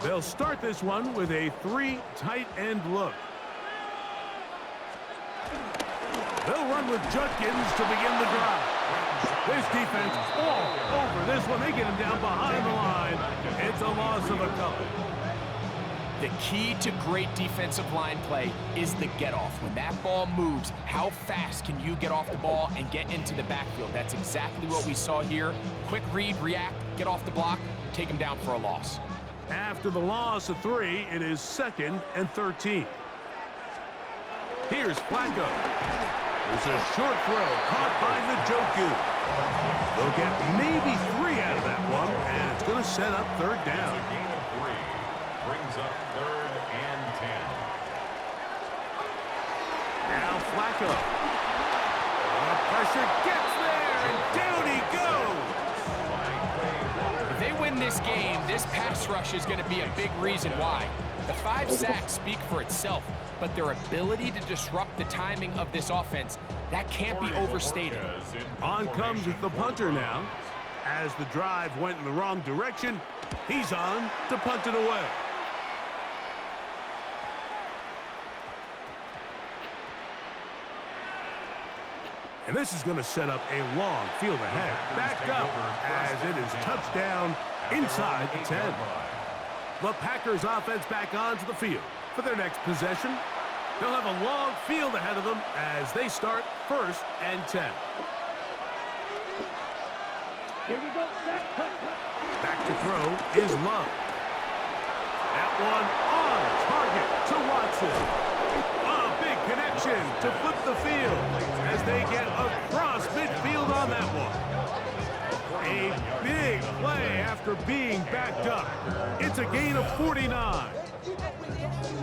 They'll start this one with a 3 tight end look. They'll run with Judkins to begin the drive. This defense all over this one. They get him down behind the line. It's a loss of a couple. The key to great defensive line play is the get-off. When that ball moves, how fast can you get off the ball and get into the backfield? That's exactly what we saw here. Quick read, react, get off the block, take him down for a loss. After the loss of 3, it is 2nd and 13. Here's Flacco. There's a short throw caught by Njoku. They'll get maybe 3 out of that one, and it's going to set up 3rd down. A gain of 3 brings up 3rd and 10. Now Flacco. The pressure gets there, and down he goes. If they win this game, this pass rush is going to be a big reason why. The 5 sacks speak for itself, but their ability to disrupt the timing of this offense, that can't be overstated. On comes the punter now. As the drive went in the wrong direction, he's on to punt it away. And this is going to set up a long field ahead. Backed up as it is touchdown inside the 10. The Packers offense back onto the field for their next possession. They'll have a long field ahead of them as they start 1st and 10. Here we go. Back to throw is Love. That one on target to Watson. A big connection to flip the field as they get across midfield on that one. A big play after being backed up. It's a gain of 49.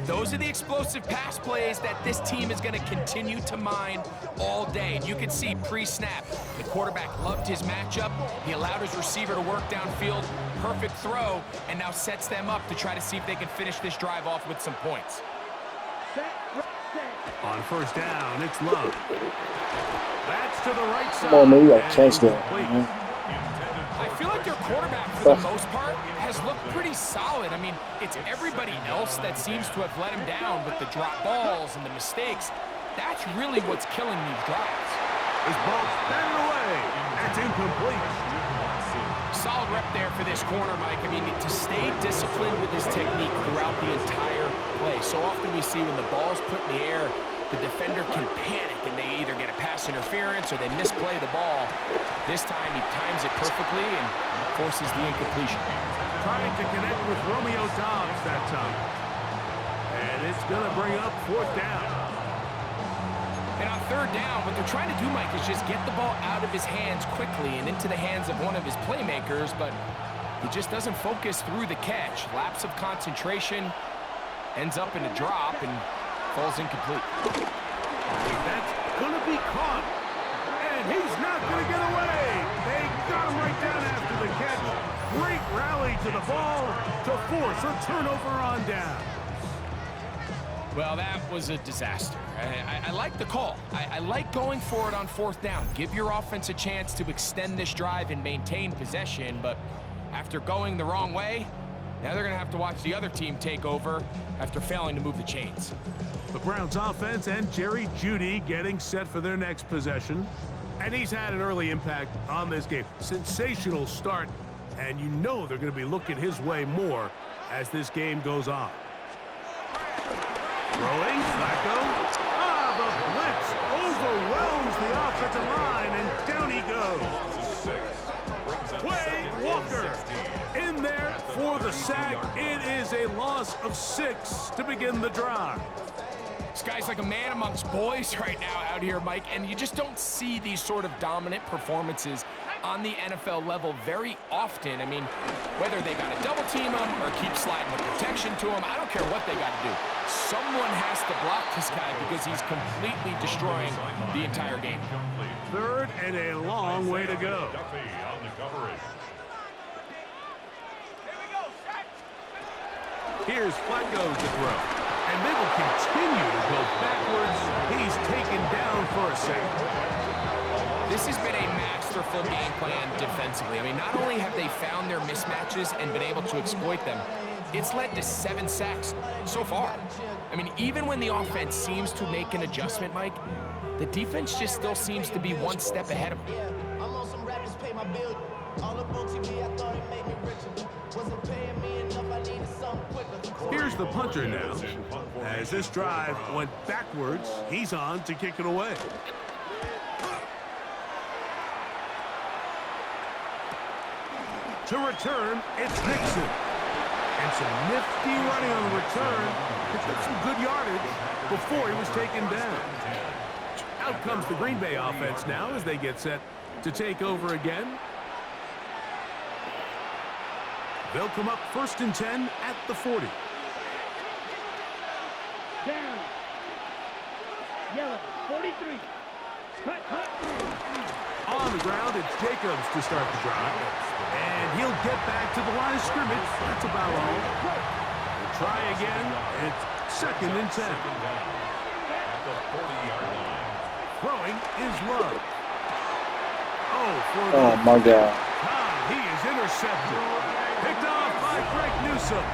Those are the explosive pass plays that this team is going to continue to mine all day. And you can see pre-snap, the quarterback loved his matchup. He allowed his receiver to work downfield, perfect throw, and now sets them up to try to see if they can finish this drive off with some points. On 1st down, it's Love. That's to the right side. Come on, man, you got to catch that. I feel like their quarterback, for the most part, has looked pretty solid. I mean, it's everybody else that seems to have let him down with the drop balls and the mistakes. That's really what's killing these drives. This ball batted away. That's incomplete. Solid rep there for this corner, Mike. I mean, to stay disciplined with his technique throughout the entire play. So often we see when the ball's put in the air, the defender can panic and they either get a pass interference or they misplay the ball. This time he times it perfectly and forces the incompletion. Trying to connect with Romeo Dobbs that time. And it's going to bring up 4th down. And on 3rd down, what they're trying to do, Mike, is just get the ball out of his hands quickly and into the hands of one of his playmakers, but he just doesn't focus through the catch. Lapse of concentration, ends up in a drop, and falls incomplete. That's going to be caught. And he's not going to get away. They got him right down after the catch. Great rally to the ball to force a turnover on down. Well, that was a disaster. I like the call. I like going for it on 4th down. Give your offense a chance to extend this drive and maintain possession, but after going the wrong way, now they're going to have to watch the other team take over after failing to move the chains. The Browns offense and Jerry Jeudy getting set for their next possession. And he's had an early impact on this game. Sensational start, and you know they're going to be looking his way more as this game goes on. Throwing, Flacco. The blitz overwhelms the offensive line, and down he goes. Quay Walker in there for the sack. It is a loss of 6 to begin the drive. This guy's like a man amongst boys right now out here, Mike, and you just don't see these sort of dominant performances on the NFL level very often. I mean, whether they got to double team him or keep sliding the protection to him, I don't care what they got to do. Someone has to block this guy because he's completely destroying the entire game. 3rd and a long way to go. Here's Flacco to throw. And they will continue to go backwards. He's taken down for a sack. This has been a masterful game plan defensively. I mean, not only have they found their mismatches and been able to exploit them, It's led to 7 sacks so far. I mean, even when the offense seems to make an adjustment, Mike, the defense just still seems to be one step ahead of them. I'm on some rappers pay my bill. All the books TV, I thought it made me richer. Wasn't paying me enough, I needed something quicker. Here's the punter now. As this drive went backwards, he's on to kick it away. To return, it's Nixon. And some nifty running on the return. Picked up some good yardage before he was taken down. Out comes the Green Bay offense now as they get set to take over again. They'll come up 1st and 10 at the 40. Down. Yellow, 43. Cut. On the ground, it's Jacobs to start the drive. And he'll get back to the line of scrimmage. That's about all. We'll try again. It's 2nd and 10. At the 40-yard line. Throwing is Love. Oh my God. He is intercepted. Picked off by Greg Newsome.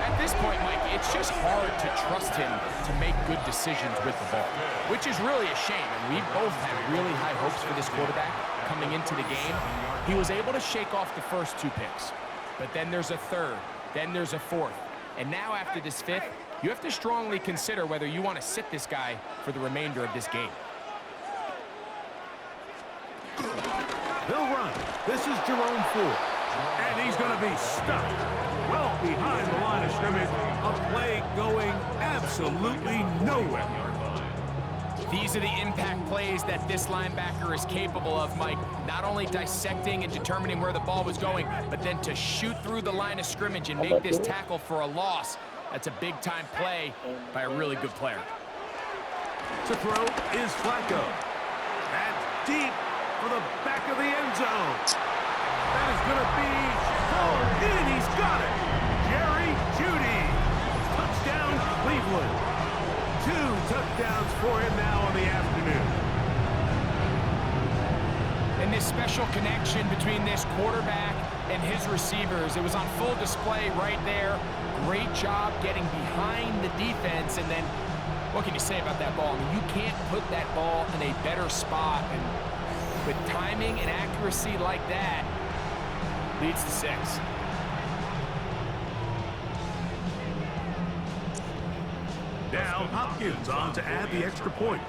At this point, Mike, it's just hard to trust him to make good decisions with the ball, which is really a shame. And we both had really high hopes for this quarterback coming into the game. He was able to shake off the first 2 picks, but then there's a 3rd, then there's a 4th. And now after this 5th, you have to strongly consider whether you want to sit this guy for the remainder of this game. They'll run. This is Jerome Ford. And he's going to be stuck well behind the line of scrimmage. A play going absolutely nowhere. These are the impact plays that this linebacker is capable of, Mike. Not only dissecting and determining where the ball was going, but then to shoot through the line of scrimmage and make this tackle for a loss. That's a big-time play by a really good player. To throw is Flacco. That's deep for the back of the end zone. That is going to be pulled in. He's got it. Jerry Jeudy. Touchdown, Cleveland. 2 touchdowns for him now on the afternoon. And this special connection between this quarterback and his receivers, it was on full display right there. Great job getting behind the defense. And then, what can you say about that ball? I mean, you can't put that ball in a better spot. And with timing and accuracy like that, leads to 6. Now Hopkins on to add the extra point.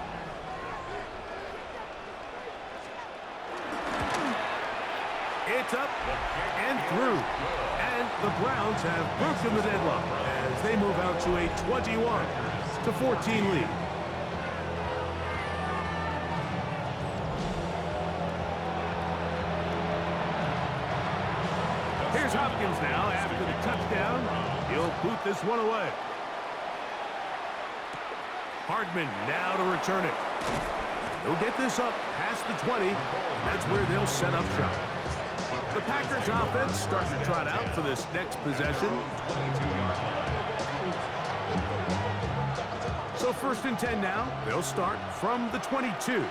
It's up and through. And the Browns have broken the deadlock as they move out to a 21-14 lead. Here's Hopkins now after the touchdown. He'll boot this one away. Hardman now to return it. He'll get this up past the 20. That's where they'll set up shop. The Packers offense starting to trot out for this next possession. So 1st and 10 now. They'll start from the 22. Ready.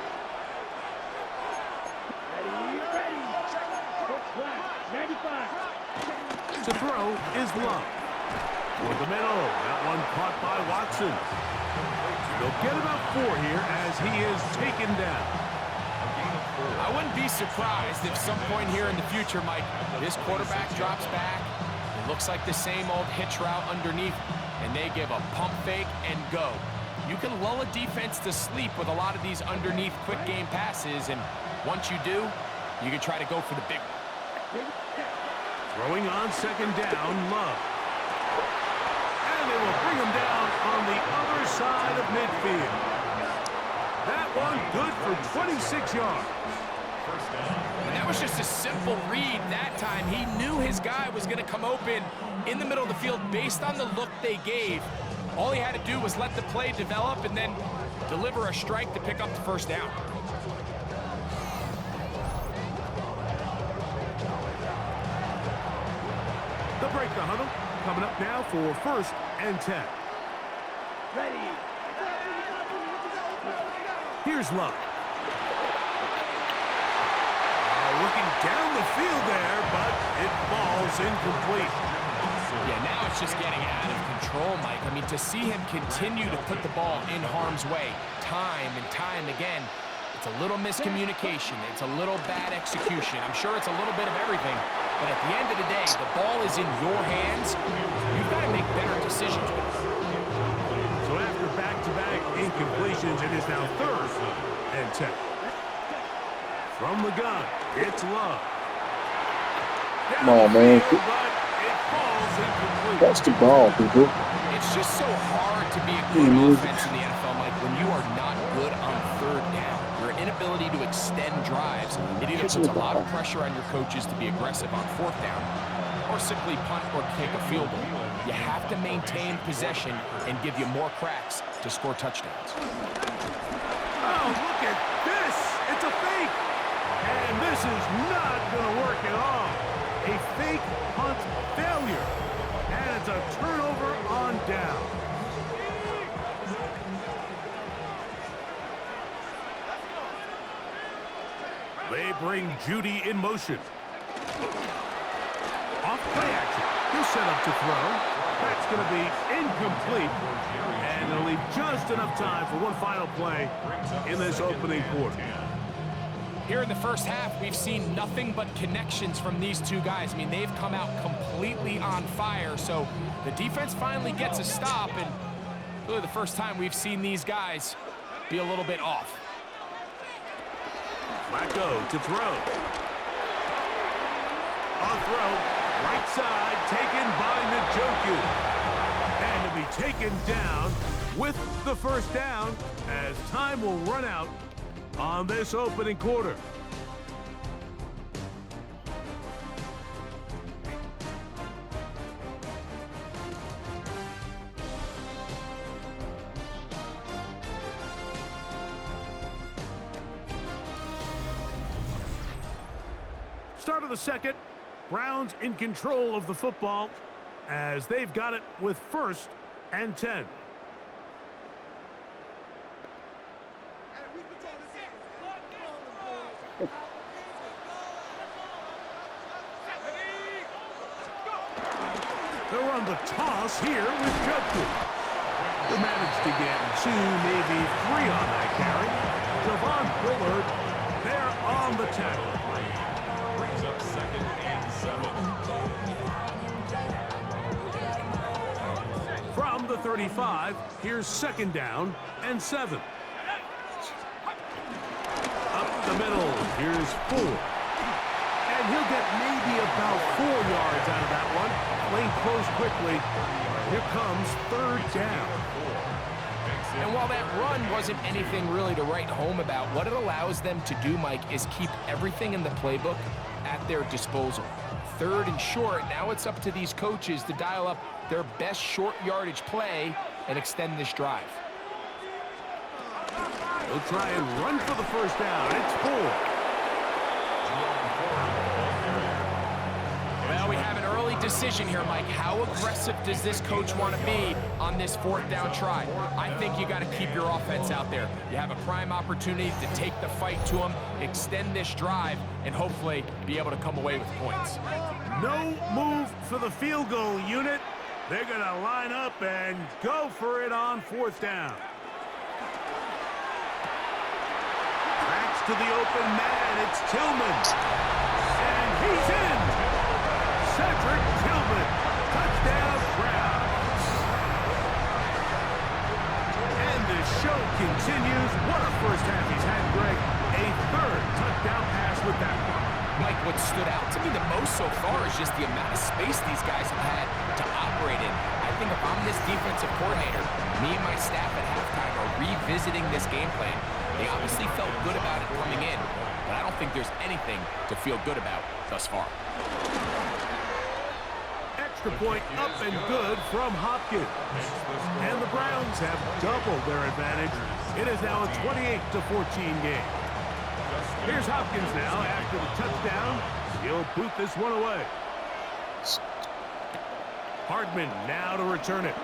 Quick flat. 95. To throw is Love. Toward the middle. That one caught by Watson. They'll get about 4 here as he is taken down. I wouldn't be surprised if some point here in the future, Mike, this quarterback drops back. It looks like the same old hitch route underneath, and they give a pump fake and go. You can lull a defense to sleep with a lot of these underneath quick game passes, and once you do, you can try to go for the big one. Throwing on 2nd down, Love. And they will bring him down on the other side of midfield. That one good for 26 yards. And that was just a simple read that time. He knew his guy was going to come open in the middle of the field based on the look they gave. All he had to do was let the play develop and then deliver a strike to pick up the 1st down. They'll break the huddle. Coming up now for 1st and 10. Ready. Here's Love. Looking down the field there, but it falls incomplete. Yeah, now it's just getting out of control, Mike. I mean, to see him continue to put the ball in harm's way time and time again, it's a little miscommunication. It's a little bad execution. I'm sure it's a little bit of everything. But at the end of the day, the ball is in your hands. You've got to make better decisions with it. So after back-to-back incompletions, it is now 3rd and 10. From the gun, it's Love. Come on, man. That's the ball, people. It's just so hard to be a good offense in the NFL, Mike, when you are not good on 3rd down. Your inability to extend drives, it either puts a lot of pressure on your coaches to be aggressive on 4th down or simply punt or kick a field goal. You have to maintain possession and give you more cracks to score touchdowns. Oh, look at this. It's a fake. And this is not going to work at all. A fake punt failure. And it's a turnover on down. They bring Judy in motion. Off play action. He'll set up to throw. That's going to be incomplete. And it'll leave just enough time for one final play in this opening quarter. Here in the first half, we've seen nothing but connections from these two guys. I mean, they've come out completely on fire. So the defense finally gets a stop. And really the first time we've seen these guys be a little bit off. Flacco to throw. On throw, right side, taken by Njoku. And to be taken down with the first down as time will run out on this opening quarter. Start of the second. Browns in control of the football as they've got it with 1st and 10. They'll run the toss here with Njoku. They managed to get 2, maybe 3 on that carry. Javon Bullard there on the tackle. Brings up 2nd and 7. From the 35, here's 2nd down and 7. Up the middle, here's 4. And he'll get maybe about 4 yards out of that one. Lane closed quickly. Here comes 3rd down. And while that run wasn't anything really to write home about, what it allows them to do, Mike, is keep everything in the playbook at their disposal. 3rd and short, now it's up to these coaches to dial up their best short yardage play and extend this drive. They'll try and run for the first down. It's 4. Well, we have an early decision here, Mike. How aggressive does this coach want to be on this 4th down try? I think you got to keep your offense out there. You have a prime opportunity to take the fight to them, extend this drive, and hopefully be able to come away with points. No move for the field goal unit. They're going to line up and go for it on 4th down. Backs to the open man. It's Tillman. And he's in. Cedric Tillman. Touchdown, Browns. And the show continues. What a first half he's had, Greg. A 3rd touchdown pass with that one. Mike, what stood out to me the most so far is just the amount of space these guys have had to operate in. I think if I'm this defensive coordinator, me and my staff at halftime are revisiting this game plan. They obviously felt good about it coming in, but I don't think there's anything to feel good about thus far. Extra point up and good from Hopkins. And the Browns have doubled their advantage. It is now a 28-14 game. Here's Hopkins now after the touchdown. He'll boot this one away. Hardman now to return it.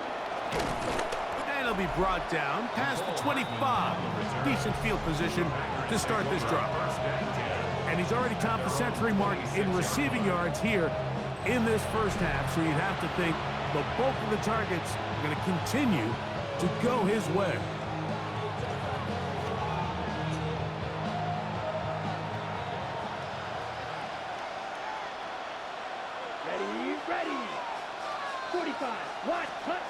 And he'll be brought down past the 25. Decent field position to start this drive. And he's already topped the century mark in receiving yards here in this first half, so you'd have to think the bulk of the targets are going to continue to go his way. Ready. 45. What? Cut.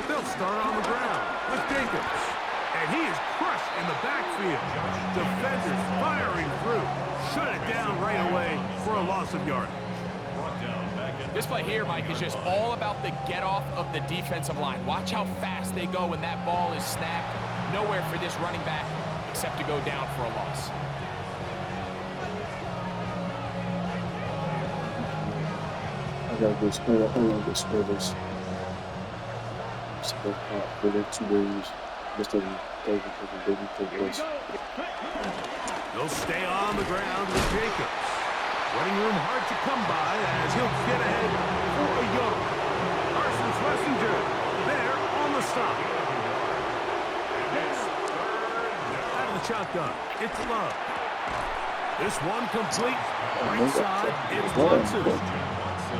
They'll start on the ground with Jacobs. And he is crushed in the backfield. Defenders firing through. Shut it down right away for a loss of yardage. This play here, Mike, is just all about the get-off of the defensive line. Watch how fast they go when that ball is snapped. Nowhere for this running back except to go down for a loss. I gotta go score. I want to go score this. Split out for the 2 days. Just take place. They'll stay on the ground with Jacobs. Running room hard to come by as he'll get ahead for a yoke. Carson Schlesinger there on the stop. Out of the shotgun. It's Love. This one complete. Right side. It's Watson.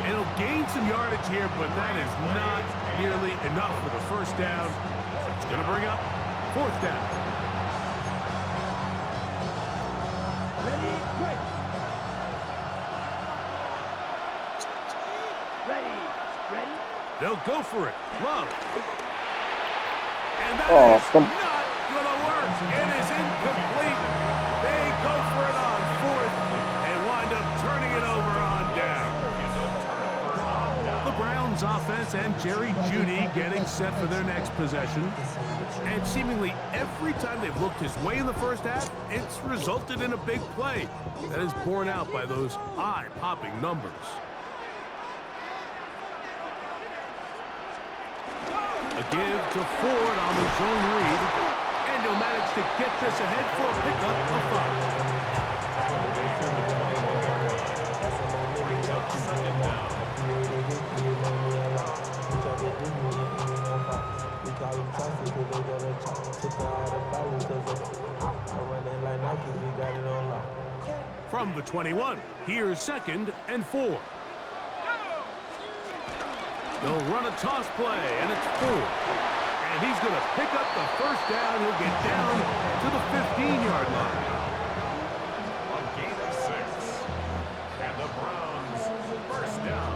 It'll gain some yardage here, but that is not nearly enough for the first down. It's going to bring up 4th down. Ready. They'll go for it. Love. And that is come. not going to work. It is incomplete. They go for it on 4th and wind up turning it over on down. The Browns offense and Jerry Jeudy getting set for their next possession. And seemingly every time they've looked his way in the first half, it's resulted in a big play that is borne out by those eye-popping numbers. A give to Ford on the zone read, and he'll manage to get this ahead for a pickup of 5. From the 21, here's 2nd and 4. They'll run a toss play, and it's Ford. And he's going to pick up the first down. He'll get down to the 15-yard line. A gain of 6. And the Browns first down.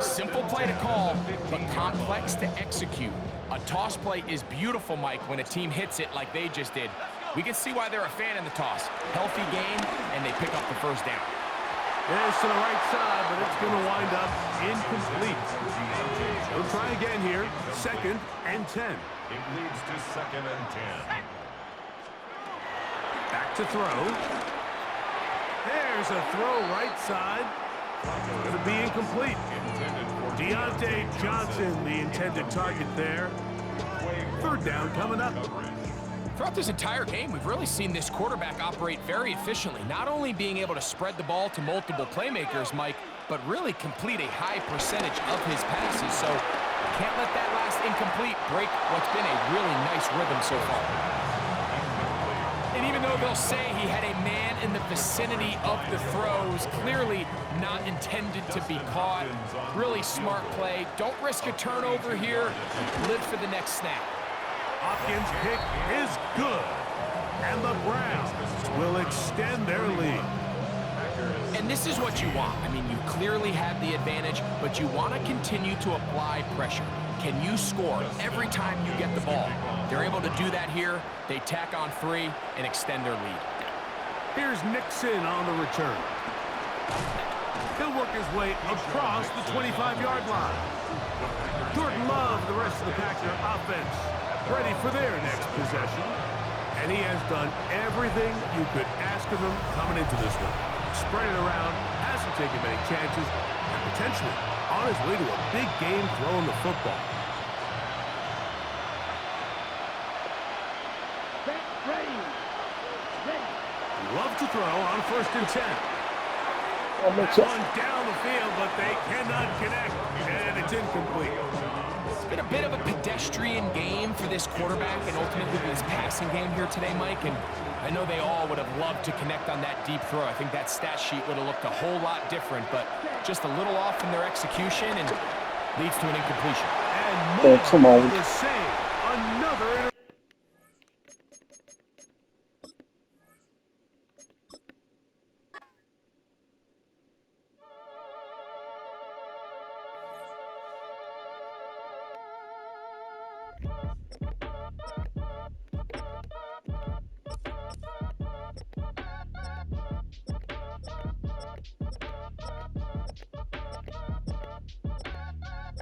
Simple play to call, but complex to execute. A toss play is beautiful, Mike, when a team hits it like they just did. We can see why they're a fan in the toss. Healthy game, and they pick up the first down. It's to the right side, but it's going to wind up incomplete. They'll try again here. 2nd and 10. It leads to 2nd and 10. Back to throw. There's a throw right side. Going to be incomplete. Deontay Johnson, the intended target there. 3rd down coming up. Throughout this entire game, we've really seen this quarterback operate very efficiently, not only being able to spread the ball to multiple playmakers, Mike, but really complete a high percentage of his passes. So can't let that last incomplete break what's been a really nice rhythm so far. And even though they'll say he had a man in the vicinity of the throws, clearly not intended to be caught. Really smart play. Don't risk a turnover here. Live for the next snap. Hopkins' pick is good. And the Browns will extend their lead. And this is what you want. I mean, you clearly have the advantage, but you want to continue to apply pressure. Can you score every time you get the ball? They're able to do that here. They tack on 3 and extend their lead. Here's Nixon on the return. He'll work his way across the 25-yard line. Jordan Love, the rest of the Packer offense, ready for their next possession. And he has done everything you could ask of him coming into this one. Spread it around, hasn't taken many chances, and potentially on his way to a big game throwing the football. Love to throw on 1st and 10. That one down the field, but they cannot connect, and it's incomplete. been a bit of a pedestrian game for this quarterback and ultimately this passing game here today, Mike. And I know they all would have loved to connect on that deep throw. I think that stat sheet would have looked a whole lot different, but just a little off in their execution and leads to an incompletion. And Oh, come on. the save. Another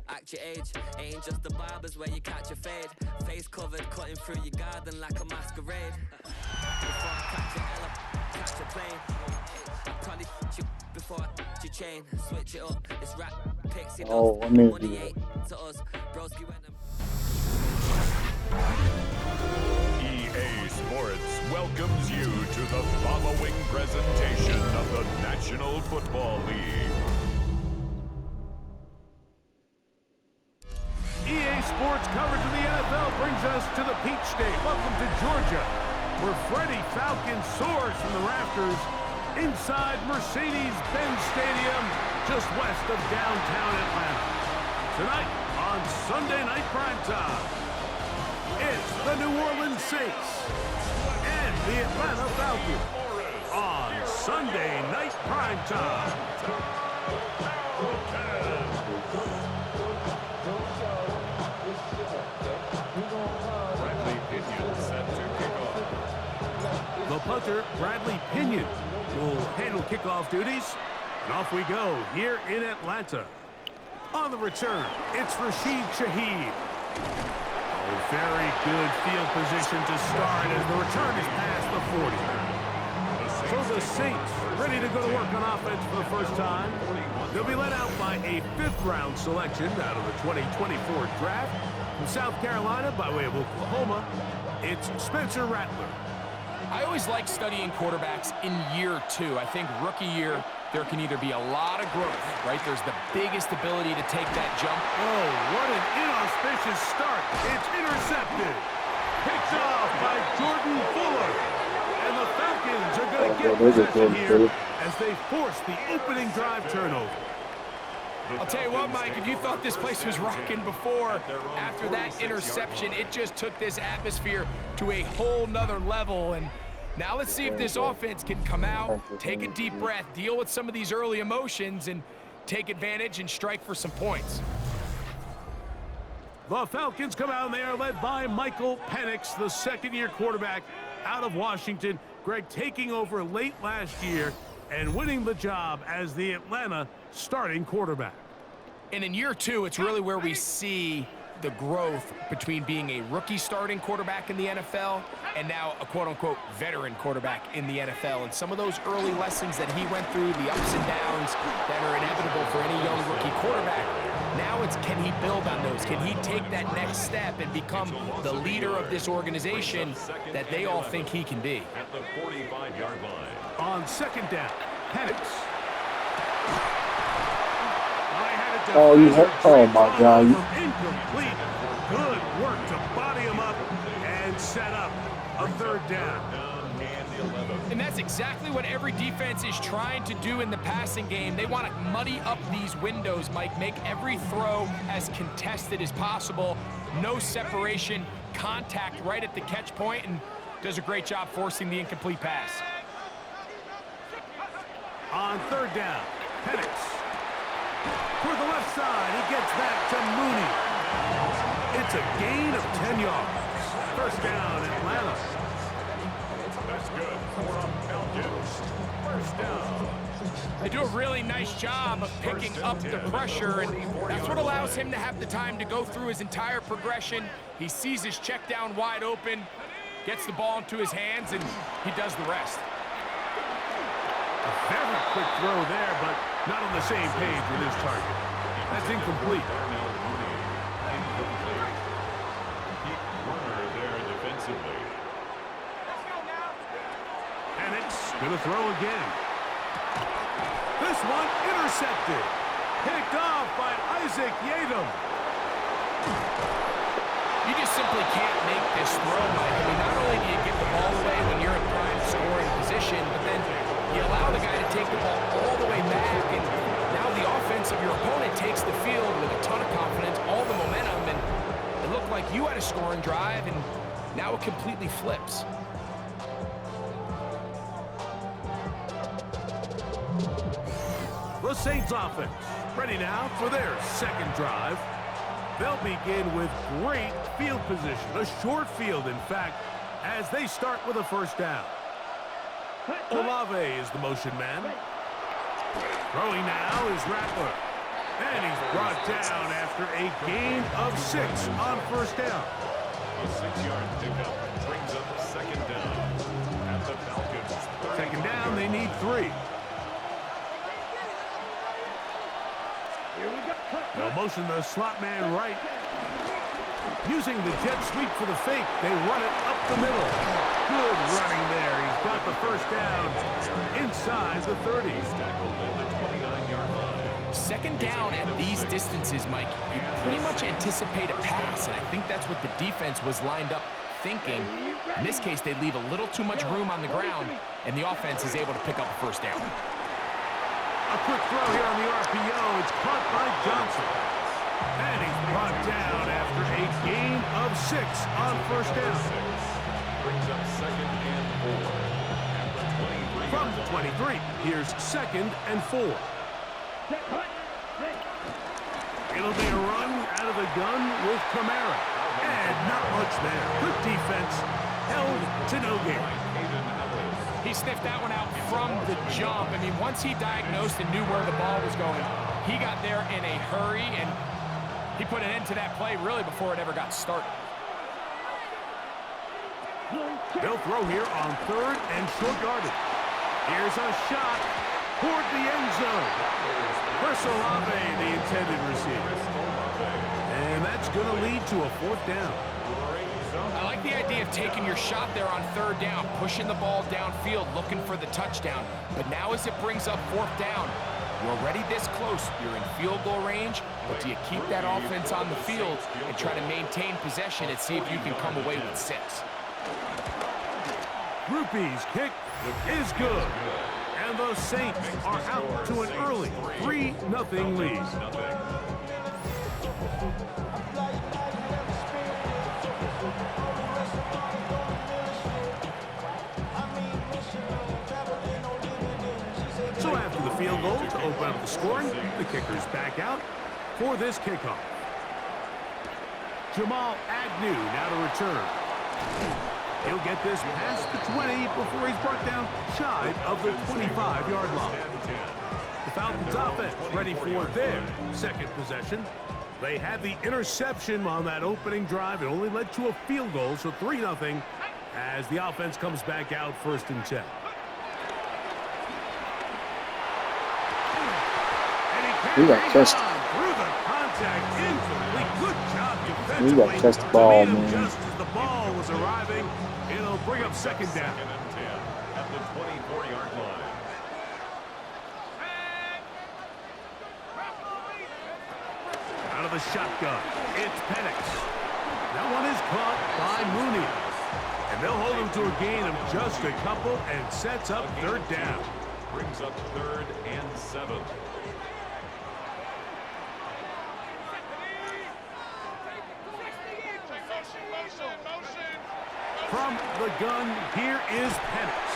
Act your age, ain't just the barbers where you catch a fade. Face covered, cutting through your garden like a masquerade. Before I catch your Ella, catch a plane. Probably you before I your chain. Switch it up, it's rap, picks it Oh, up. I mean, Money ain't to us, broski went them. EA Sports welcomes you to the following presentation of the National Football League. EA Sports coverage of the NFL brings us to the Peach State. Welcome to Georgia, where Freddie Falcon soars from the rafters inside Mercedes-Benz Stadium, just west of downtown Atlanta. Tonight on Sunday Night Primetime, it's the New Orleans Saints and the Atlanta Falcons on Sunday Night Primetime. The punter, Bradley Pinion, will handle kickoff duties. And off we go here in Atlanta. On the return, it's Rashid Shaheed. A very good field position to start as the return is past the 40. So the Saints ready to go to work on offense for the first time. They'll be led out by a 5th-round selection out of the 2024 draft. From South Carolina, by way of Oklahoma, it's Spencer Rattler. I always like studying quarterbacks in year 2. I think rookie year, there can either be a lot of growth, right? There's the biggest ability to take that jump. Oh, what an inauspicious start. It's intercepted. Picked off by Jordan Fuller. And the Falcons are going to get possession here as they force the opening drive turnover. I'll tell you what, Mike, if you thought this place was rocking before, after that interception, it just took this atmosphere to a whole nother level. And now let's see if this offense can come out, take a deep breath, deal with some of these early emotions, and take advantage and strike for some points. The Falcons come out, and they are led by Michael Penix, the second-year quarterback out of Washington. Greg taking over late last year and winning the job as the Atlanta starting quarterback. And in year 2, it's really where we see the growth between being a rookie starting quarterback in the NFL and now a quote-unquote veteran quarterback in the NFL. And some of those early lessons that he went through, the ups and downs that are inevitable for any young rookie quarterback, now it's can he build on those? Can he take that next step and become the leader of this organization that they all think he can be? At the 45-yard line. On second down, Penix. Oh, you have, oh my God. Incomplete. Good work to body him up and set up a 3rd down. And that's exactly what every defense is trying to do in the passing game. They want to muddy up these windows, Mike, make every throw as contested as possible. No separation, contact right at the catch point, and does a great job forcing the incomplete pass. On 3rd down, Penix. Toward the left side, he gets back to Mooney. It's a gain of 10 yards. 1st down, Atlanta. That's good for a Falcons. 1st down. They do a really nice job of picking up the pressure, and that's what allows him to have the time to go through his entire progression. He sees his check down wide open, gets the ball into his hands, and he does the rest. A very quick throw there, but not on the same page with his target. That's incomplete. Keep runner there defensively. Penix gonna throw again. This one intercepted. Picked off by Isaac Yadam. You just simply can't make this throw, Mike. I mean, not only do you get the ball away when you're in prime scoring position, but then you allow the guy to take the ball all the way back, and now the offense of your opponent takes the field with a ton of confidence, all the momentum, and it looked like you had a scoring drive, and now it completely flips. The Saints offense ready now for their second drive. They'll begin with great field position, a short field, in fact, as they start with a first down. Olave is the motion man. Throwing now is Rattler. And he's brought down after a gain of 6 on first down. A 6-yard pickup brings up second down. At the Falcons. Second down, they need 3. They'll motion the slot man right. Using the jet sweep for the fake, they run it up the middle. Good running there. He's got the first down inside the 30. Second down at these distances, Mike, you pretty much anticipate a pass, and I think that's what the defense was lined up thinking. In this case, they leave a little too much room on the ground, and the offense is able to pick up a first down. A quick throw here on the RPO. It's caught by Johnson. And he's brought down after a gain of 6 on first down. Brings up second and 4. At the 23. From the 23, here's second and 4. It'll be a run out of the gun with Kamara. And not much there. Good defense. Held to no gain. He sniffed that one out from the jump. I mean, once he diagnosed and knew where the ball was going, he got there in a hurry, and he put an end to that play really before it ever got started. They'll throw here on third and short yardage. Here's a shot toward the end zone. Chris Olave, the intended receiver. And that's going to lead to a fourth down. I like the idea of taking your shot there on third down, pushing the ball downfield, looking for the touchdown. But now as it brings up fourth down, you're already this close. You're in field goal range, but do you keep that offense on the field and try to maintain possession and see if you can come away with 6? Rupee's kick is good. And the Saints are out to an early 3-0 lead. So after the field goal to open up the scoring, the kicker's back out for this kickoff. Jamal Agnew now to return. He'll get this past the 20 before he's brought down shy of the 25-yard line. The Falcons offense ready for their second possession. They had the interception on that opening drive. It only led to a field goal, so 3-0 as the offense comes back out first and 10. We got touched. Through the contact, incomplete. Good job defensively. We got touched the ball, man. Just as the ball was arriving, it'll bring up second down. Second and 10 at the 24-yard line. Out of the shotgun, it's Penix. That one is caught by Mooney. And they'll hold him to a gain of just a couple and sets up third down. Brings up third and 7. From the gun, here is Penix.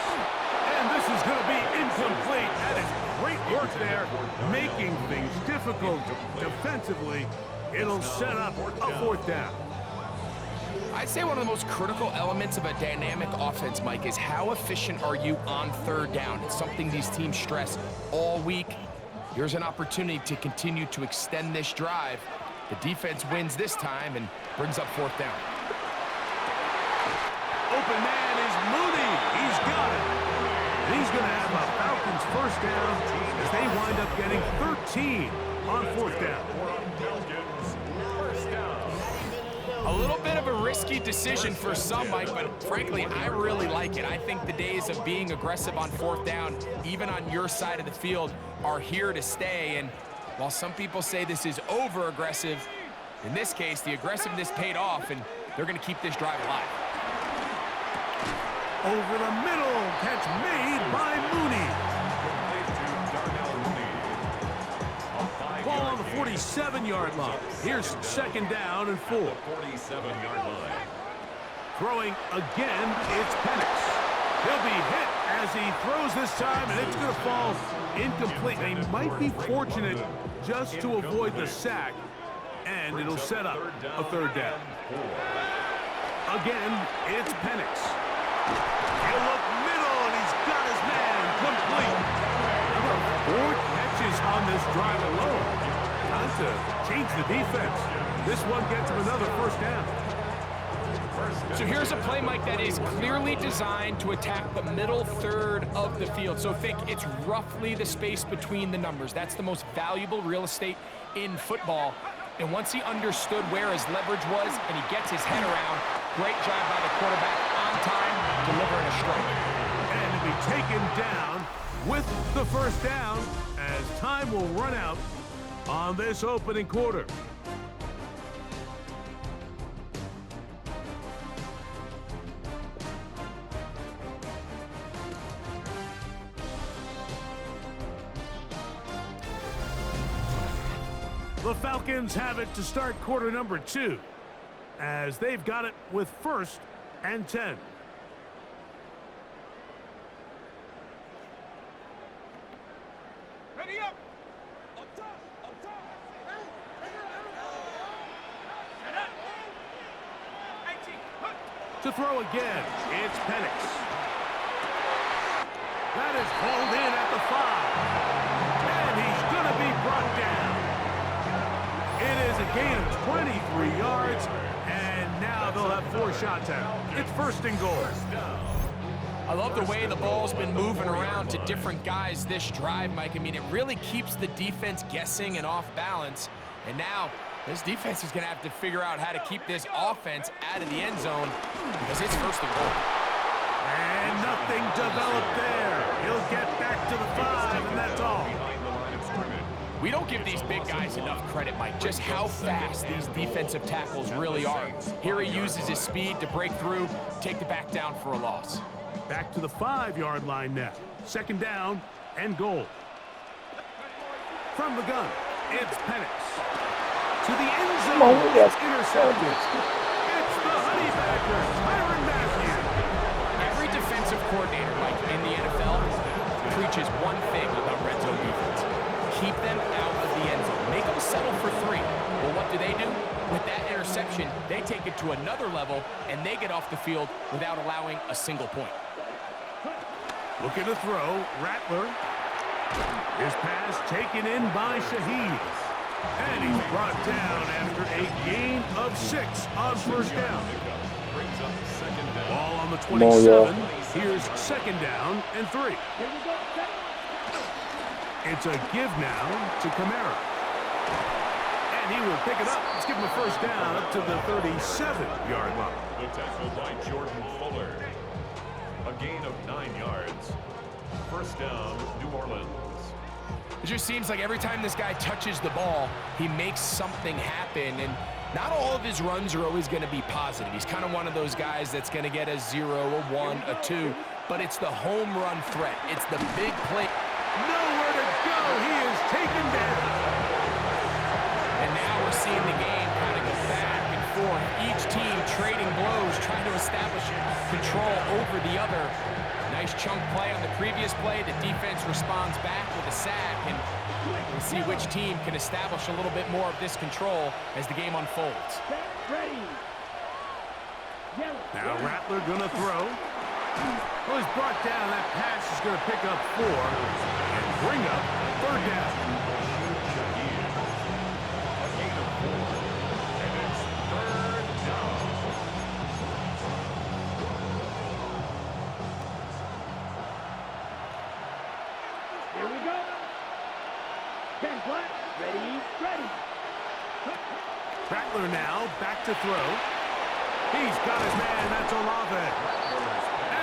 And this is going to be incomplete. That is great work there, making things difficult defensively. It'll set up a fourth down. I'd say one of the most critical elements of a dynamic offense, Mike, is how efficient are you on third down. It's something these teams stress all week. Here's an opportunity to continue to extend this drive. The defense wins this time and brings up fourth down. Open man is Mooney. He's got it. And he's going to have a Falcons first down as they wind up getting 13 on fourth down. A little bit of a risky decision for some, Mike, but frankly, I really like it. I think the days of being aggressive on fourth down, even on your side of the field, are here to stay. And while some people say this is over-aggressive, In this case, the aggressiveness paid off, and they're going to keep this drive alive. Over the middle, catch made by Mooney. Ball on the 47-yard line. Here's second down and 4. 47-yard line. Throwing again, it's Penix. He'll be hit as he throws this time, and it's going to fall incomplete. They might be fortunate just to avoid the sack, and it'll set up a third down. Again, it's Penix. He'll look middle, and he's got his man complete. Number 4 catches on this drive alone. Time to change the defense. This one gets him another first down. So here's a play, Mike, that is clearly designed to attack the middle third of the field. So think it's roughly the space between the numbers. That's the most valuable real estate in football. And once he understood where his leverage was and he gets his head around, great job by the quarterback on time, delivering a strike. And to be taken down with the first down as time will run out on this opening quarter. The Falcons have it to start quarter number 2 as they've got it with 1st and 10. Ready up! Up top! Up top! To throw again, it's Penix. That is hauled in at the 5. And he's going to be brought down. It is a gain of 23 yards, and now they'll have 4 shots at it. It's 1st and goal. I love the way the ball's been moving around to different guys this drive, Mike. I mean, it really keeps the defense guessing and off balance. And now this defense is going to have to figure out how to keep this offense out of the end zone because it's 1st and goal. And nothing developed there. He'll get back to the 5, and that's all. We don't give these big guys enough credit, Mike, just how fast these defensive tackles really are. Here he uses his speed to break through, take the back down for a loss. Back to the 5-yard line now. 2nd down and goal. From the gun, it's Penix. To the end zone, it's intercepted. It's the Honeybacker, Tyrann Mathieu. Every defensive coordinator, Mike, in the NFL preaches one thing about red zone defense. Keep them out of the end zone. Make them settle for 3. Well, what do? With that interception, they take it to another level, and they get off the field without allowing a single point. Looking to throw, Rattler. His pass taken in by Shaheed. And he's brought down after a gain of 6 on 1st down. Ball on the 27. Here's 2nd down and 3. It's a give now to Kamara. And he will pick it up. Let's give him a 1st down up to the 37-yard line. The tackle by Jordan Fuller. A gain of 9 yards. 1st down, New Orleans. It just seems like every time this guy touches the ball, he makes something happen. And not all of his runs are always going to be positive. He's kind of one of those guys that's going to get a 0, a 1, a 2. But it's the home run threat. It's the big play. Nowhere to go. He is taken down. And now we're seeing the game kind of go back and forth. Each team trading blows, trying to establish control over the other. Nice chunk play on the previous play. The defense responds back with a sack, and we'll see which team can establish a little bit more of this control as the game unfolds. Now Rattler gonna throw. Well, he's brought down. That pass is gonna pick up 4 and bring up 3rd down. A gain of 4. And it's 3rd down. Here we go. 10 flat. Ready, ready. Rattler now back to throw. He's got his man. That's Olave.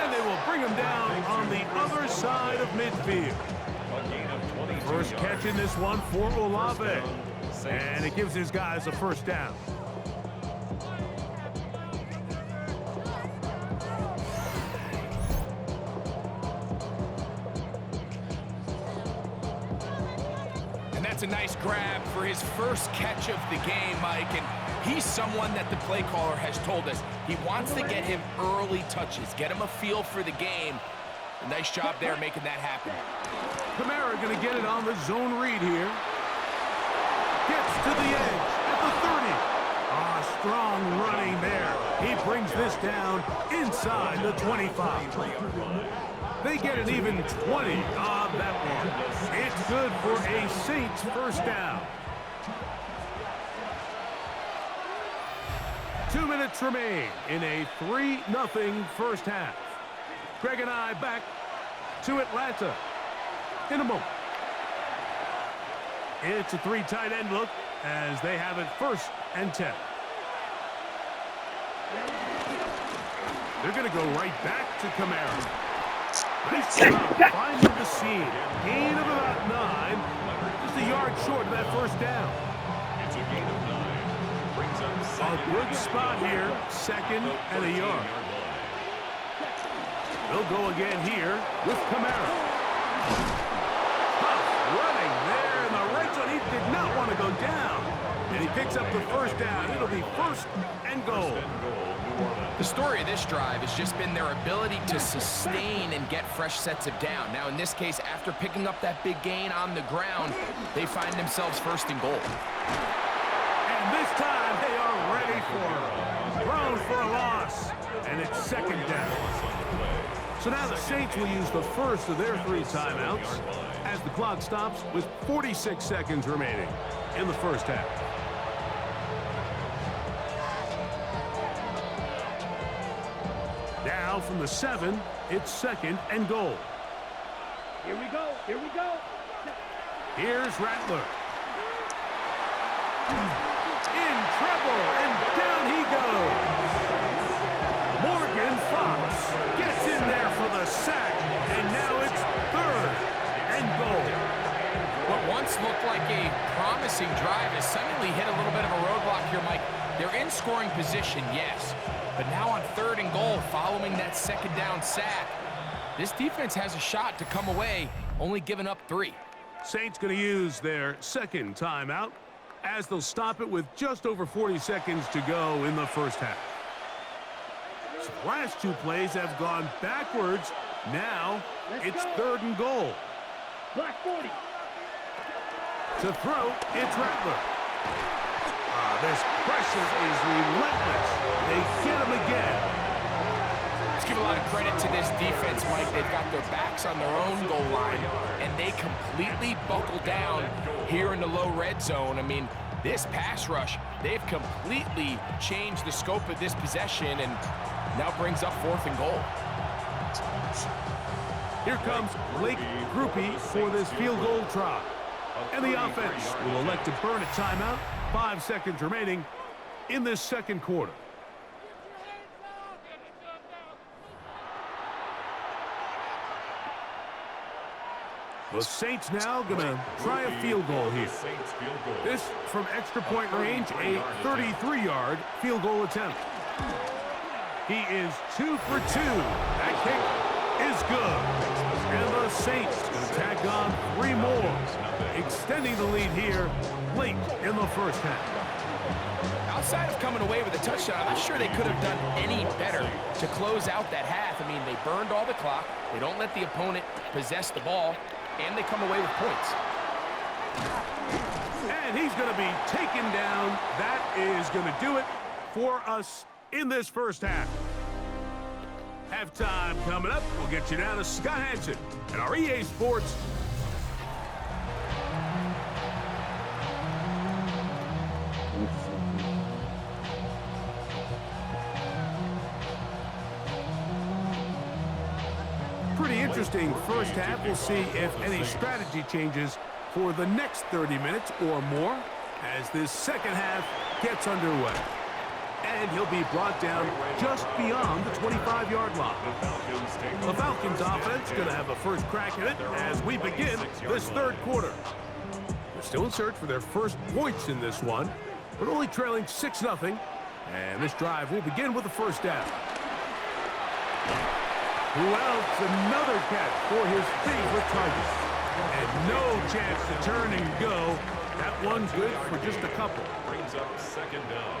And they will bring him down on the other side of midfield. First catch in this one for Olave. And it gives his guys a first down. And that's a nice grab for his first catch of the game, Mike. And he's someone that the play caller has told us he wants to get him early touches, get him a feel for the game. A nice job there making that happen. Kamara going to get it on the zone read here. Gets to the edge at the 30. Strong running there. He brings this down inside the 25. They get an even 20 on that one. It's good for a Saints first down. 2 minutes remain in a 3-0 first half. Greg and I back to Atlanta in a moment. It's a 3 tight end look as they have it 1st and 10. They're going to go right back to Kamara. Nice job finding the seam. Gain of about 9. Just a yard short of that first down. It's a gain of 9. Brings up A good spot here. 2nd and a yard. They'll go again here with Kamara. Running there in the right zone. He did not want to go down. And he picks up the first down. It'll be 1st and goal. The story of this drive has just been their ability to sustain and get fresh sets of down. Now, in this case, after picking up that big gain on the ground, they find themselves 1st and goal. And this time they are ready for it. Thrown for a loss. And it's 2nd down. So now the Saints will use the first of their 3 timeouts as the clock stops with 46 seconds remaining in the first half. Now from the 7, it's 2nd and goal. Here we go. Here we go. Here's Rattler. In trouble, and down he goes. Morgan Fox gets in there for the sack, and now it's 3rd and goal. What once looked like a promising drive has suddenly hit a little bit of a roadblock here, Mike. They're in scoring position, yes, but now on 3rd and goal following that 2nd down sack, this defense has a shot to come away, only giving up 3. Saints going to use their 2nd timeout as they'll stop it with just over 40 seconds to go in the first half. So the last 2 plays have gone backwards. Now it's 3rd and goal. Black 40. To throw, it's Rattler. This pressure is relentless. They get him again. Let's give a lot of credit to this defense, Mike. They've got their backs on their own goal line, and they completely buckle down here in the low red zone. I mean, this pass rush, they've completely changed the scope of this possession and now brings up 4th and goal. Here comes Blake Groupie for this field goal try. And the offense will elect to burn a timeout. 5 seconds remaining in this 2nd quarter. The Saints now going to try a field goal here. This from extra point range, a 33-yard field goal attempt. He is 2 for 2. That kick is good. And the Saints going to tack on 3 more, extending the lead here late in the first half. Outside of coming away with a touchdown, I'm not sure they could have done any better to close out that half. I mean, they burned all the clock. They don't let the opponent possess the ball, and they come away with points. And he's going to be taken down. That is going to do it for us in this first half. Halftime coming up. We'll get you down to Scott Hansen and our EA Sports. Pretty interesting first half. We'll see if any strategy changes for the next 30 minutes or more as this second half gets underway. And he'll be brought down just beyond the 25-yard line. The Falcons offense going to have a first crack at it as we begin this third quarter. They're still in search for their first points in this one, but only trailing 6-0. And this drive will begin with a first down. Who else? Another catch for his favorite target. And no chance to turn and go. That one's good for just a couple. Brings up second down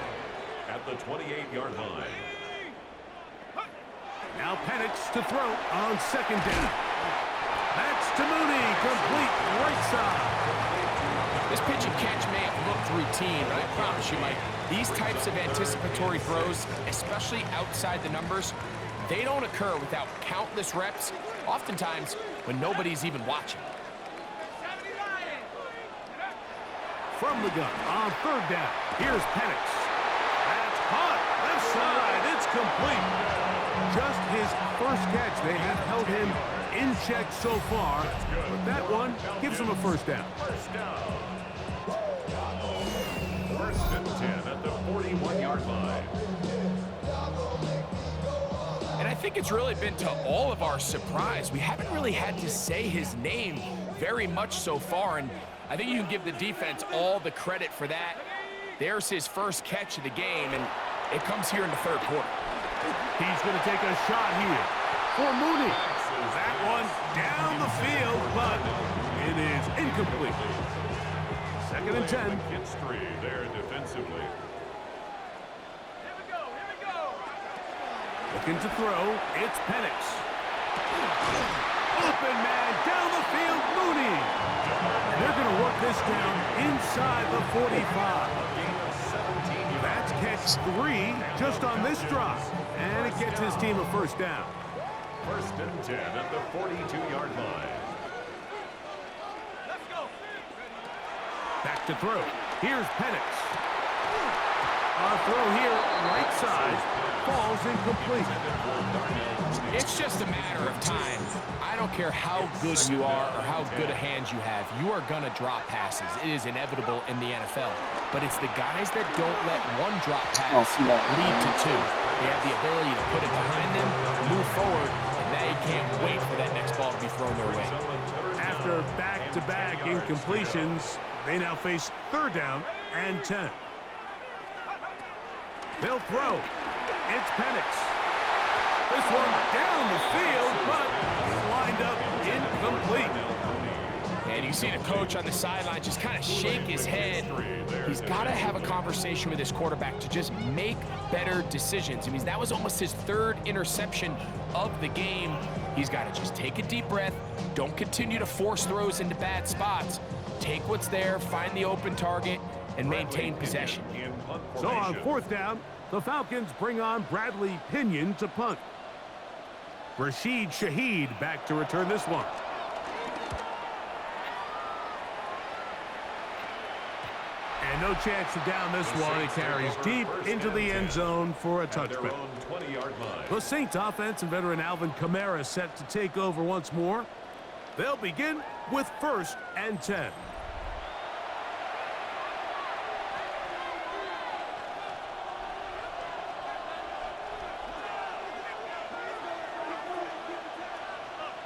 at the 28-yard line. Now Penix to throw on second down. That's to Mooney, complete right side. This pitch and catch may have looked routine, but I promise you, Mike, these types of anticipatory throws, especially outside the numbers, they don't occur without countless reps, oftentimes when nobody's even watching. From the gun on third down, here's Penix. That's caught, left side, it's complete. Just his first catch. They have held him in check so far, but that one gives him a first down. First down. First and 10 at the 41-yard line. And I think it's really been to all of our surprise. We haven't really had to say his name very much so far, and I think you can give the defense all the credit for that. There's his first catch of the game, and it comes here in the third quarter. He's going to take a shot here for Mooney. That one down the field, but it is incomplete. Second and 10. Gets 3 there defensively. Looking to throw, it's Penix. Open man down the field, Mooney. And they're going to work this down inside the 45. That's catch 3 just on this drive. And it gets his team a first down. First and 10 at the 42-yard line. Back to throw. Here's Penix. Our throw here, right side, falls incomplete. It's just a matter of time. I don't care how good you are or how good a hand you have. You are going to drop passes. It is inevitable in the NFL. But it's the guys that don't let one drop pass lead to 2. They have the ability to put it behind them, move forward, and they can't wait for that next ball to be thrown their way. After back-to-back incompletions, they now face third down and 10. They'll throw. It's Penix. This one down the field, but lined up incomplete. And you see the coach on the sideline just kind of shake his head. He's got to have a conversation with his quarterback to just make better decisions. I mean, that was almost his third interception of the game. He's got to just take a deep breath. Don't continue to force throws into bad spots. Take what's there, find the open target, and maintain possession. So on fourth down, the Falcons bring on Bradley Pinion to punt. Rashid Shaheed back to return this one. And no chance to down this one. It carries deep into the end zone for a touchback. The Saints offense and veteran Alvin Kamara set to take over once more. They'll begin with first and 10.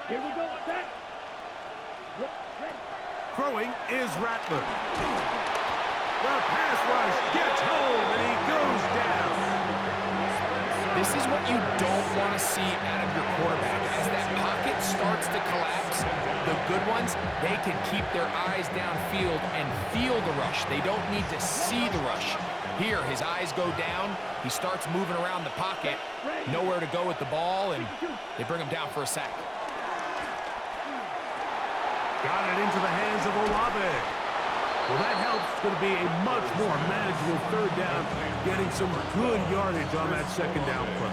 Here we go, set. Throwing is Rattler. The pass rush gets home, and he goes down. This is what you don't want to see out of your quarterback. As that pocket starts to collapse, the good ones, they can keep their eyes downfield and feel the rush. They don't need to see the rush. Here, his eyes go down. He starts moving around the pocket. Nowhere to go with the ball, and they bring him down for a sack. Got it into the hands of Olave. Well, that helps. It's going to be a much more manageable third down, getting some good yardage on that second down play.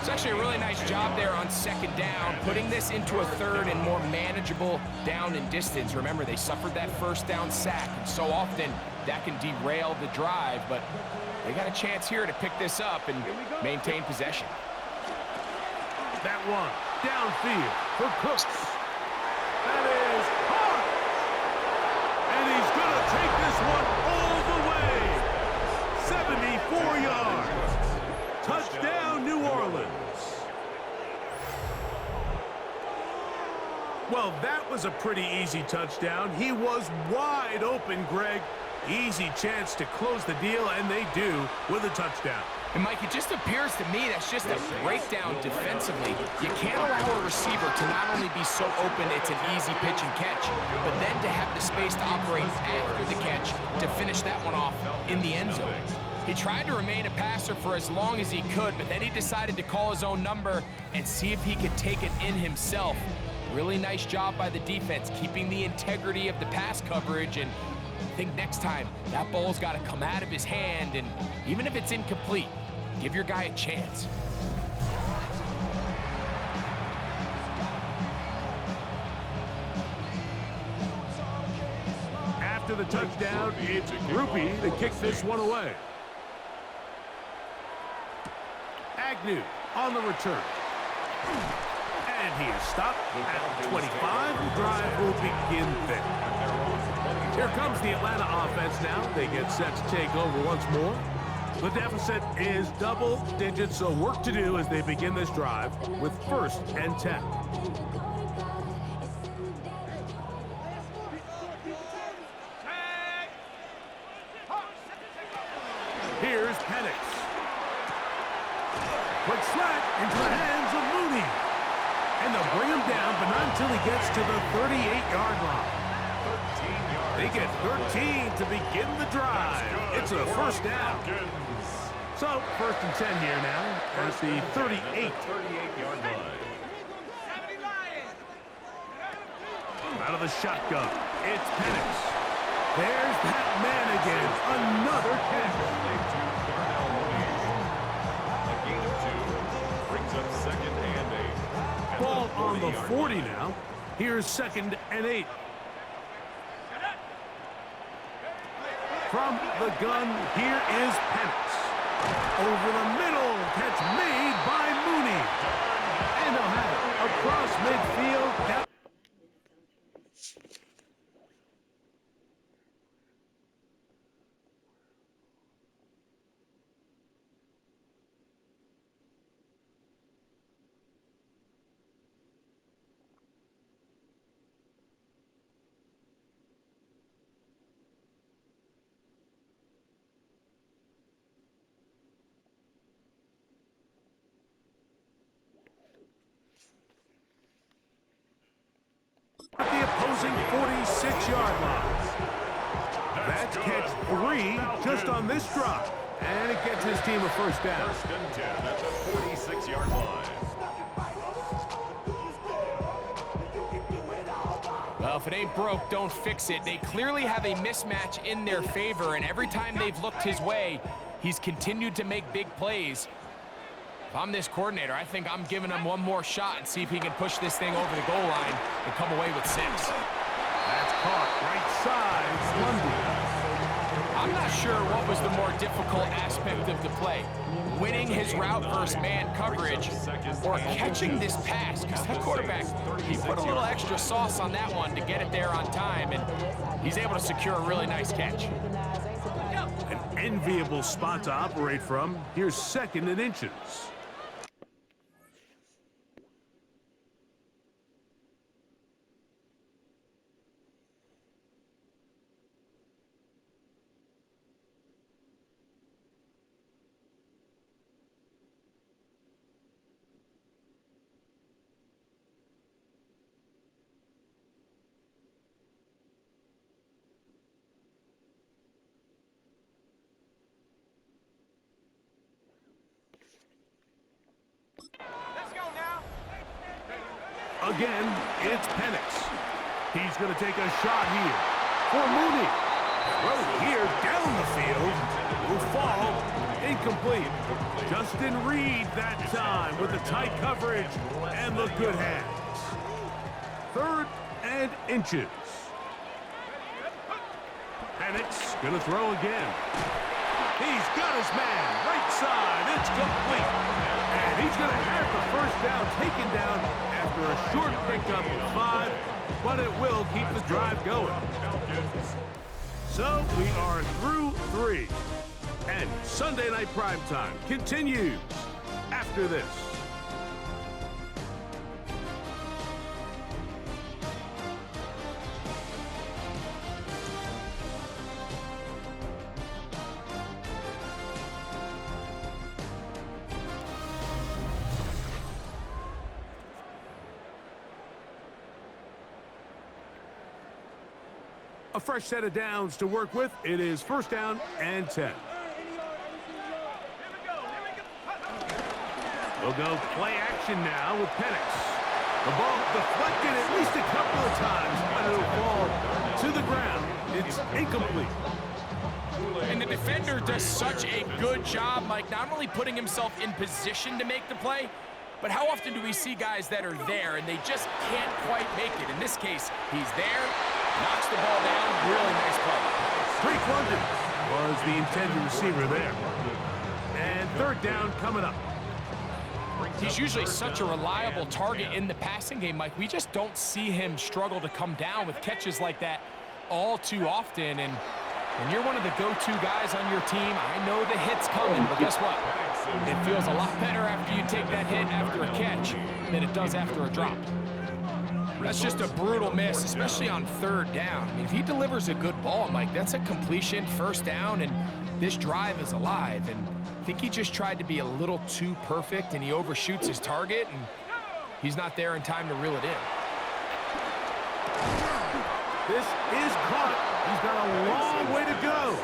It's actually a really nice job there on second down, putting this into a third and more manageable down and distance. Remember, they suffered that first down sack, and so often that can derail the drive, but they got a chance here to pick this up and maintain possession. That one downfield for Cooks. That is caught. And he's going to take this one all the way. 74 yards. was a pretty easy touchdown. He was wide open, Greg. Easy chance to close the deal, and they do with a touchdown. And, Mike, it just appears to me that's just a breakdown defensively. You can't allow a receiver to not only be so open it's an easy pitch and catch, but then to have the space to operate after the catch to finish that one off in the end zone. He tried to remain a passer for as long as he could, but then he decided to call his own number and see if he could take it in himself. Really nice job by the defense, keeping the integrity of the pass coverage, and I think next time that ball's got to come out of his hand, and even if it's incomplete, give your guy a chance. After the touchdown, it's Groupie to kick this one away. Agnew on the return. And he is stopped at the 25. The drive will begin there. Here comes the Atlanta offense now. They get set to take over once more. The deficit is double digits, so work to do as they begin this drive with 1st and 10. Here's Penix. Quick slant into the hands of Mooney. And they'll bring him down, but not until he gets to the 38-yard line. They get 13 to begin the drive. It's a 1st down. So, 1st and 10 here now as the 38-yard line. Out of the shotgun, it's Penix. There's that man again. Another catch. Ball on the 40 now. Here's 2nd and 8. From the gun, here is Penix. Over the middle, catch made by Mooney. And they'll have it across midfield. Down. At the opposing 46-yard line. That's catch 3 just on this drive. And it gets his team a 1st down. 1st and 10 at the 46-yard line. Well, if it ain't broke, don't fix it. They clearly have a mismatch in their favor, and every time they've looked his way, he's continued to make big plays. If I'm this coordinator, I think I'm giving him one more shot and see if he can push this thing over the goal line and come away with 6. That's caught right side. It's Lundy. I'm not sure what was the more difficult aspect of the play. Winning his route versus man coverage or catching this pass, because that quarterback, he put a little extra sauce on that one to get it there on time, and he's able to secure a really nice catch. An enviable spot to operate from. Here's 2nd and inches. Again, it's Penix. He's going to take a shot here for Mooney. Throw here down the field. Will fall. Incomplete. Justin Reed that time with the tight coverage and the good hands. 3rd and inches. Penix going to throw again. He's got his man. Right side. It's complete. And he's going to have the 1st down taken down after a short pickup of 5, but it will keep the drive going. So we are through 3. And Sunday Night Primetime continues after this. A fresh set of downs to work with. It is first down and 10. We'll go play action now with Penix. The ball deflected at least a couple of times, but it'll fall to the ground. It's incomplete. And the defender does such a good job, Mike, not only putting himself in position to make the play, but how often do we see guys that are there and they just can't quite make it? In this case, he's there, knocks the ball down, really nice play. Drake London was the intended receiver there. And third down coming up. He's usually such a reliable target in the passing game, Mike. We just don't see him struggle to come down with catches like that all too often. And when you're one of the go-to guys on your team, I know the hit's coming, but guess what? It feels a lot better after you take that hit after a catch than it does after a drop. That's just a brutal miss, especially on third down. I mean, if he delivers a good ball, Mike, that's a completion, first down, and this drive is alive. And I think he just tried to be a little too perfect, and he overshoots his target, and he's not there in time to reel it in. This is caught. He's got a long way to go.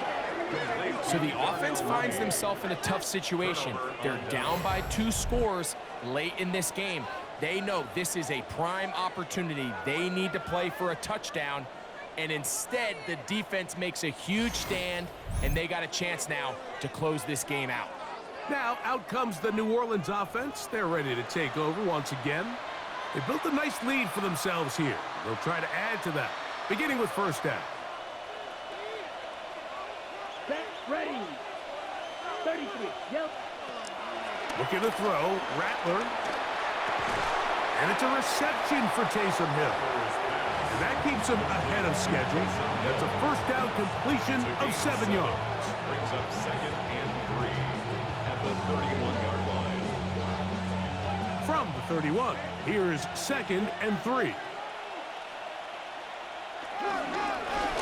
So the offense finds themselves in a tough situation. They're down by 2 scores late in this game. They know this is a prime opportunity. They need to play for a touchdown, and instead the defense makes a huge stand, and they got a chance now to close this game out. Now out comes the New Orleans offense. They're ready to take over once again. They built a nice lead for themselves here. They'll try to add to that, beginning with first down. Set, ready. 33. Yep. Looking to throw, Rattler. And it's a reception for Taysom Hill. And that keeps him ahead of schedule. That's a first down completion of 7 yards. Brings up second and 3 at the 31-yard line. From the 31, here's second and 3.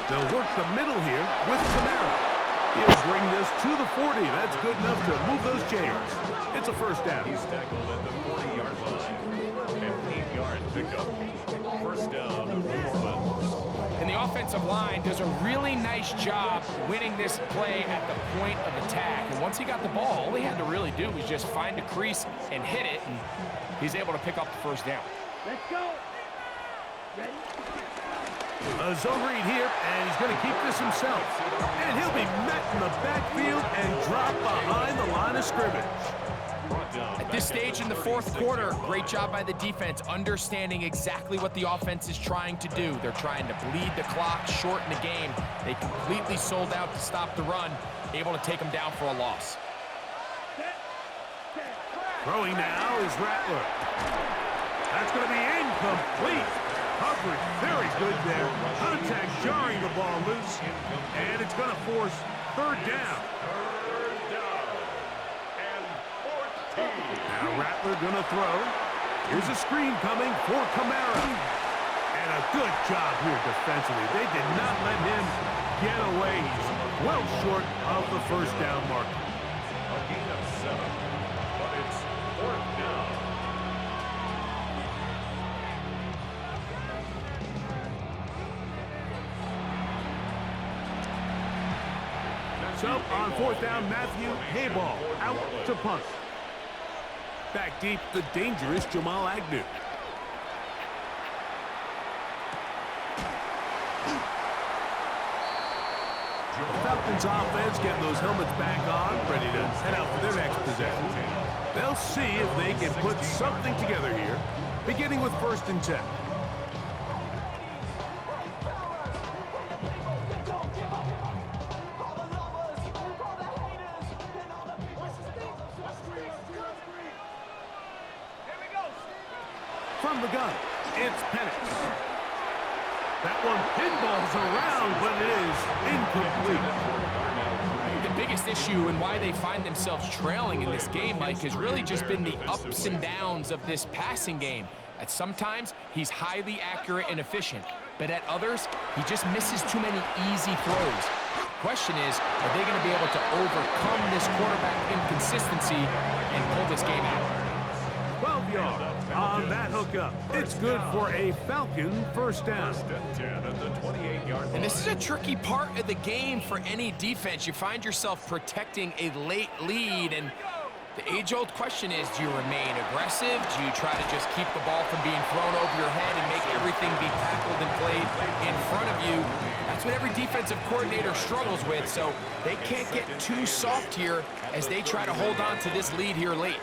They'll work the middle here with Camara. He'll bring this to the 40. That's good enough to move those chains. It's a first down. He's tackled at the 40-yard line. An 8-yard pickup. First down, New Orleans. And the offensive line does a really nice job winning this play at the point of attack. And once he got the ball, all he had to really do was just find a crease and hit it, and he's able to pick up the first down. Let's go. Ready? A zone read here, and he's going to keep this himself. And he'll be met in the backfield and dropped behind the line of scrimmage. At this stage in the fourth quarter, great job by the defense, understanding exactly what the offense is trying to do. They're trying to bleed the clock, shorten the game. They completely sold out to stop the run, able to take them down for a loss. Throwing now is Rattler. That's going to be incomplete. Coverage very good there. Contact jarring the ball loose. And it's going to force third down. Now Rattler going to throw. Here's a screen coming for Camara. And a good job here defensively. They did not let him get away. He's well short of the first down mark. A gain of 7, but it's fourth down. So on fourth down, Matthew Hayball out to punt. Back deep, the dangerous Jamal Agnew. The Falcons offense getting those helmets back on, ready to head out for their next possession. They'll see if they can put something together here, beginning with first and 10. From the gun, it's Penix. That one pinballs around, but it is incomplete. The biggest issue and why they find themselves trailing in this game, Mike, has really just been the ups and downs of this passing game. At sometimes, he's highly accurate and efficient, but at others, he just misses too many easy throws. Question is, are they going to be able to overcome this quarterback inconsistency and pull this game out? Well, 2.5 yards on that hookup. It's good for a Falcon first down. First and 10 at the 28-yard line. And this is a tricky part of the game for any defense. You find yourself protecting a late lead, and the age-old question is, do you remain aggressive? Do you try to just keep the ball from being thrown over your head and make everything be tackled and played in front of you? That's what every defensive coordinator struggles with, so they can't get too soft here as they try to hold on to this lead here late.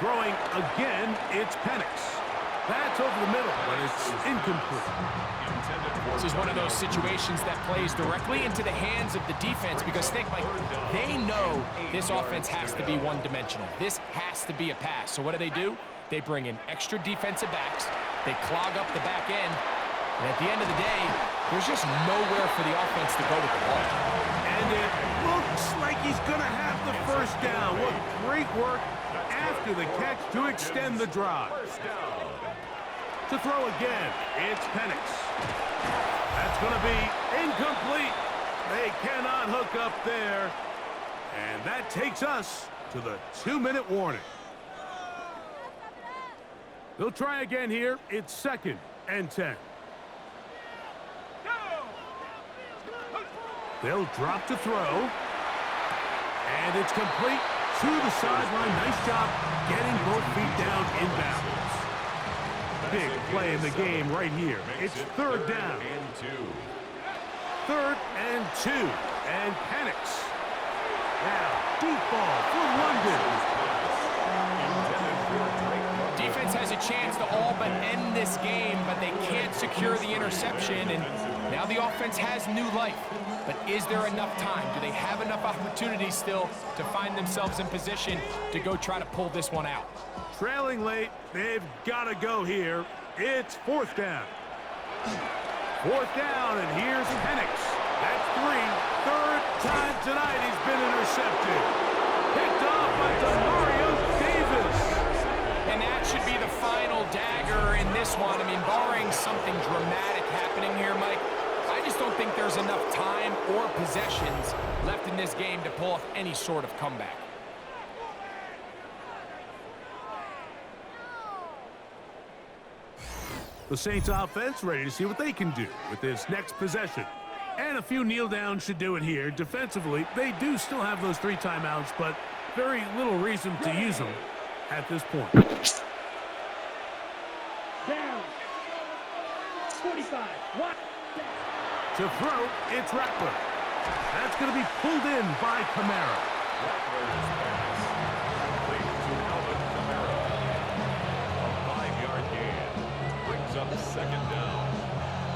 Throwing again, it's Penix. That's over the middle, but it's incomplete. This is one of those situations that plays directly into the hands of the defense because think, like, they know this offense has to be one-dimensional. This has to be a pass. So what do? They bring in extra defensive backs. They clog up the back end. And at the end of the day, there's just nowhere for the offense to go with the ball. And it looks like he's going to have the first down. What great work after the catch to extend the drive. To throw again, it's Penix. That's going to be incomplete. They cannot hook up there. And that takes us to the 2-minute warning. They'll try again here. It's 2nd and 10. They'll drop to throw. And it's complete to the sideline. Nice job getting both feet down inbounds. Big play in the game right here. It's 3rd down. 3rd and 2. And Penix. Now, deep ball for London. Defense has a chance to all but end this game, but they can't secure the interception, and now the offense has new life. But is there enough time? Do they have enough opportunity still to find themselves in position to go try to pull this one out? Trailing late, they've got to go here. It's 4th down. 4th down, and here's Penix. That's 3. 3rd time tonight he's been intercepted. Picked off by Demario Davis. And that should be the final dagger in this one. I mean, barring something dramatic happening here, Mike, I just don't think there's enough time or possessions left in this game to pull off any sort of comeback. The Saints offense ready to see what they can do with this next possession. And a few kneel downs should do it here. Defensively, they do still have those 3 timeouts, but very little reason to use them at this point. Down. 45. What? To throw, it's Rattler. That's going to be pulled in by Kamara. Up 2nd down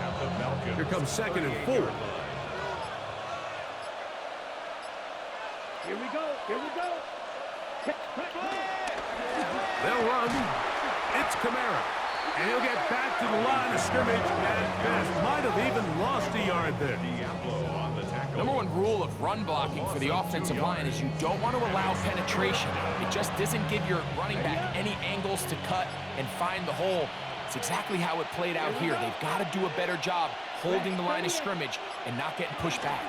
at the Falcons. Here comes 2nd and 4. Here we go. Here we go. They'll run. It's Kamara. And he'll get back to the line of scrimmage at best. Might have even lost a yard there. On the tackle. Number 1 rule of run blocking for the offensive line is you don't want to allow penetration. It just doesn't give your running back any angles to cut and find the hole. It's exactly how it played out here. They've got to do a better job holding the line of scrimmage and not getting pushed back.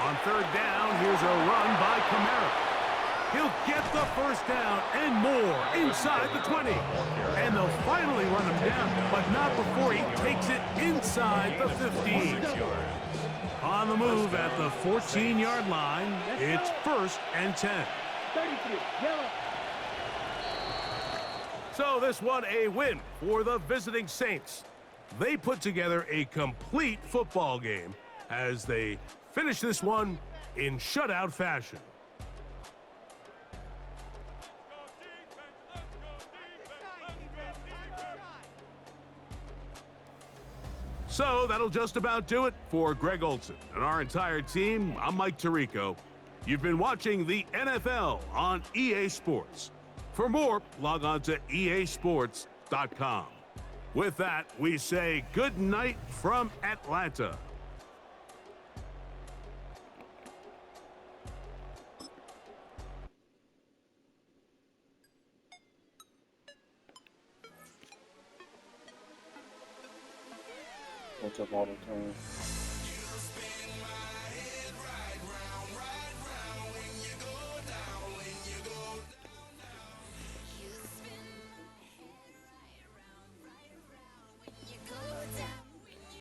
On 3rd down, here's a run by Kamara. He'll get the first down and more inside the 20. And they'll finally run him down, but not before he takes it inside the 15. On the move at the 14-yard line, it's 1st and 10. 33. Yellow. So this one a win for the visiting Saints. They put together a complete football game as they finish this one in shutout fashion. So that'll just about do it for Greg Olson and our entire team. I'm Mike Tirico. You've been watching the NFL on EA Sports. For more, log on to easports.com. With that, we say good night from Atlanta. What's up all the time?